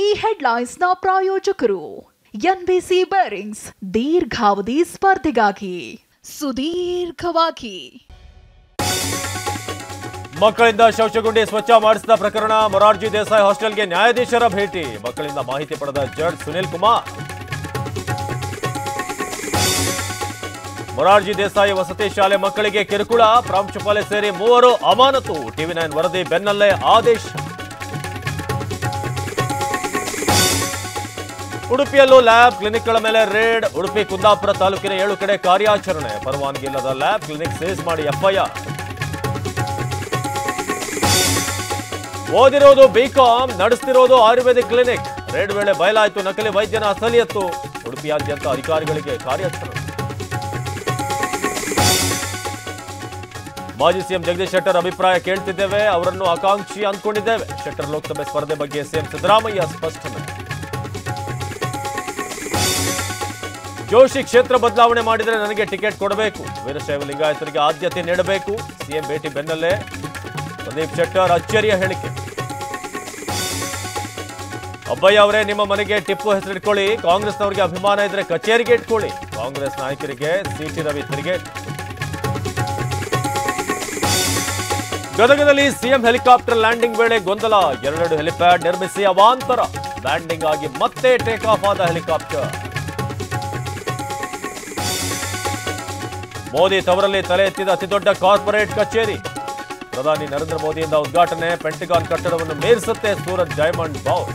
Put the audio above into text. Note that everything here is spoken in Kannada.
ಈ ಹೆಡ್ಲೈನ್ಸ್ನ ಪ್ರಾಯೋಜಕರು ಎನ್ಬಿಸಿ ಬೇರಿಂಗ್ಸ್ ದೀರ್ಘಾವಧಿ ಸ್ಪರ್ಧೆಗಾಗಿ ಸುದೀರ್ಘವಾಗಿ. ಮಕ್ಕಳಿಂದ ಶೌಚಗುಂಡಿ ಸ್ವಚ್ಛ ಮಾಡಿಸಿದ ಪ್ರಕರಣ ಮೊರಾರ್ಜಿ ದೇಸಾಯಿ ಹಾಸ್ಟೆಲ್ಗೆ ನ್ಯಾಯಾಧೀಶರ ಭೇಟಿ. ಮಕ್ಕಳಿಂದ ಮಾಹಿತಿ ಪಡೆದ ಜಡ್ಜ್ ಸುನಿಲ್ ಕುಮಾರ್. ಮೊರಾರ್ಜಿ ದೇಸಾಯಿ ವಸತಿ ಶಾಲೆ ಮಕ್ಕಳಿಗೆ ಕಿರುಕುಳ, ಪ್ರಾಂಶುಪಾಲೆ ಸೇರಿ 3 ಅಮಾನತು. ಟಿವಿ9 ವರದಿ ಬೆನ್ನಲ್ಲೇ ಆದೇಶ. ಉಡುಪಿಯಲ್ಲೂ ಲ್ಯಾಬ್ ಕ್ಲಿನಿಕ್ಗಳ ಮೇಲೆ ರೇಡ್. ಉಡುಪಿ ಕುಂದಾಪುರ ತಾಲೂಕಿನ 7 ಕಡೆ ಕಾರ್ಯಾಚರಣೆ. ಪರವಾನಗಿ ಇಲ್ಲದ ಲ್ಯಾಬ್ ಕ್ಲಿನಿಕ್ ಸೀಸ್ ಮಾಡಿ ಎಫ್ಐಆರ್. ಓದಿರೋದು ಬಿಕಾಂ, ನಡೆಸ್ತಿರೋದು ಆಯುರ್ವೇದಿಕ್ ಕ್ಲಿನಿಕ್. ರೇಡ್ ವೇಳೆ ಬಯಲಾಯಿತು ನಕಲಿ ವೈದ್ಯನ ಅಸಲಿಯತ್ತು. ಉಡುಪಿಯಾದ್ಯಂತ ಅಧಿಕಾರಿಗಳಿಗೆ ಕಾರ್ಯಾಚರಣೆ. ಮಾಜಿ ಸಿಎಂ ಜಗದೀಶ್ ಶೆಟ್ಟರ್ ಅಭಿಪ್ರಾಯ ಕೇಳ್ತಿದ್ದೇವೆ, ಅವರನ್ನು ಆಕಾಂಕ್ಷಿ ಅಂದ್ಕೊಂಡಿದ್ದೇವೆ. ಶೆಟ್ಟರ್ ಲೋಕಸಭೆ ಸ್ಪರ್ಧೆ ಬಗ್ಗೆ ಸಿಎಂ ಸಿದ್ದರಾಮಯ್ಯ ಸ್ಪಷ್ಟನೆ. ಜೋಶಿ ಕ್ಷೇತ್ರ ಬದಲಾವಣೆ ಮಾಡಿದರೆ ನನಗೆ ಟಿಕೆಟ್ ಕೊಡಬೇಕು. ವೀರಶೈವ ಲಿಂಗಾಯತರಿಗೆ ಆದ್ಯತೆ ನೀಡಬೇಕು. ಸಿಎಂ ಭೇಟಿ ಬೆನ್ನಲ್ಲೇ ಪ್ರದೀಪ್ ಶೆಟ್ಟರ್ ಅಚ್ಚರಿಯ ಹೇಳಿಕೆ. ಅಬ್ಬಯ್ಯ ಅವರೇ, ನಿಮ್ಮ ಮನೆಗೆ ಟಿಪ್ಪು ಹೆಸರಿಟ್ಕೊಳ್ಳಿ. ಕಾಂಗ್ರೆಸ್ನವರಿಗೆ ಅಭಿಮಾನ ಇದ್ರೆ ಕಚೇರಿಗೆ ಇಟ್ಕೊಳ್ಳಿ. ಕಾಂಗ್ರೆಸ್ ನಾಯಕರಿಗೆ ಸಿಟಿ ರವಿ ತಿರುಗೇಟು. ಗದಗದಲ್ಲಿ ಸಿಎಂ ಹೆಲಿಕಾಪ್ಟರ್ ಲ್ಯಾಂಡಿಂಗ್ ವೇಳೆ ಗೊಂದಲ. 2 ಹೆಲಿಪ್ಯಾಡ್ ನಿರ್ಮಿಸಿ ಅವಾಂತರ. ಲ್ಯಾಂಡಿಂಗ್ ಆಗಿ ಮತ್ತೆ ಟೇಕ್ ಆಫ್ ಆದ ಹೆಲಿಕಾಪ್ಟರ್. ಮೋದಿ ತವರಲ್ಲಿ ತಲೆ ಎತ್ತಿದ ಅತಿದೊಡ್ಡ ಕಾರ್ಪೊರೇಟ್ ಕಚೇರಿ. ಪ್ರಧಾನಿ ನರೇಂದ್ರ ಮೋದಿಯಿಂದ ಉದ್ಘಾಟನೆ. ಪೆಂಟಗಾನ್ ಕಟ್ಟಡವನ್ನು ಮೀರಿಸುತ್ತೆ ಸೂರತ್ ಡೈಮಂಡ್ ಬೌಲ್.